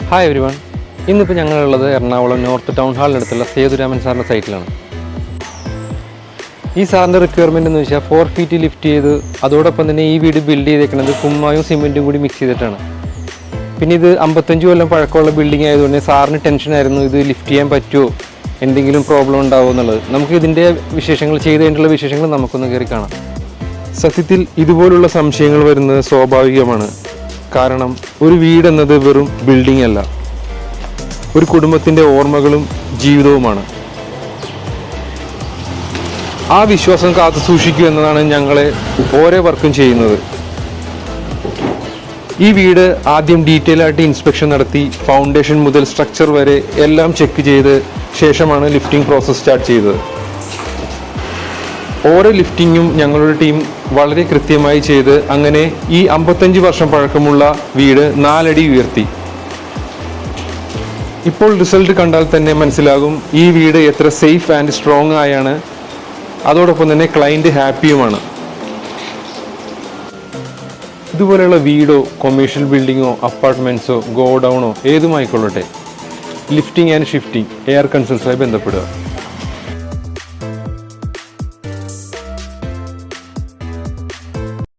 Hi every one. ഇന്നിപ്പോൾ ഞങ്ങളുള്ളത് Ernakulam north town ഹാളിനടുത്തുള്ള Sethuraman സാറിൻ്റെ സൈറ്റിലാണ്. ഈ സാറിൻ്റെ റിക്വയർമെൻറ്റ് എന്ന് വെച്ചാൽ 4 ഫീറ്റ് ലിഫ്റ്റ് ചെയ്ത് അതോടൊപ്പം തന്നെ ഈ വീട് ബിൽഡ് ചെയ്തേക്കുന്നത് കുമ്മായും സിമെൻറ്റും കൂടി മിക്സ് ചെയ്തിട്ടാണ്. പിന്നെ ഇത് 55 കൊല്ലം പഴക്കമുള്ള ബിൽഡിംഗ് ആയതുകൊണ്ട് സാറിന് ടെൻഷനായിരുന്നു ഇത് ലിഫ്റ്റ് ചെയ്യാൻ പറ്റുമോ, എന്തെങ്കിലും പ്രോബ്ലം ഉണ്ടാവുമോ എന്നുള്ളത്. നമുക്ക് ഇതിൻ്റെ വിശേഷങ്ങൾ ചെയ്ത് കഴിഞ്ഞിട്ടുള്ള വിശേഷങ്ങൾ നമുക്കൊന്ന് കയറി കാണാം. സത്യത്തിൽ ഇതുപോലുള്ള സംശയങ്ങൾ വരുന്നത് സ്വാഭാവികമാണ്. കാരണം ഒരു വീടെന്നത് വെറും ബിൽഡിംഗ് അല്ല, ഒരു കുടുംബത്തിൻ്റെ ഓർമ്മകളും ജീവിതവുമാണ്. ആ വിശ്വാസം കാത്തു സൂക്ഷിക്കുക എന്നതാണ് ഞങ്ങളെ ഓരോ വർക്കും ചെയ്യുന്നത്. ഈ വീട് ആദ്യം ഡീറ്റെയിൽ ആയിട്ട് ഇൻസ്പെക്ഷൻ നടത്തി ഫൗണ്ടേഷൻ മുതൽ സ്ട്രക്ചർ വരെ എല്ലാം ചെക്ക് ചെയ്ത് ശേഷമാണ് ലിഫ്റ്റിംഗ് പ്രോസസ്സ് സ്റ്റാർട്ട് ചെയ്തത്. ഓരോ ലിഫ്റ്റിങ്ങും ഞങ്ങളുടെ ടീം വളരെ കൃത്യമായി ചെയ്ത് അങ്ങനെ ഈ 55 വർഷം പഴക്കമുള്ള വീട് 4 അടി ഉയർത്തി. ഇപ്പോൾ റിസൾട്ട് കണ്ടാൽ തന്നെ മനസ്സിലാകും ഈ വീട് എത്ര സേഫ് ആൻഡ് സ്ട്രോങ് ആയാണ്. അതോടൊപ്പം തന്നെ ക്ലയൻറ്റ് ഹാപ്പിയുമാണ്. ഇതുപോലെയുള്ള വീടോ കൊമേഴ്ഷ്യൽ ബിൽഡിങ്ങോ അപ്പാർട്ട്മെൻറ്റ്സോ ഗോഡൗണോ ഏതുമായിക്കൊള്ളട്ടെ, ലിഫ്റ്റിംഗ് ആൻഡ് ഷിഫ്റ്റിംഗ് എയർ കൺസൾട്ടുമായി ബന്ധപ്പെടുക.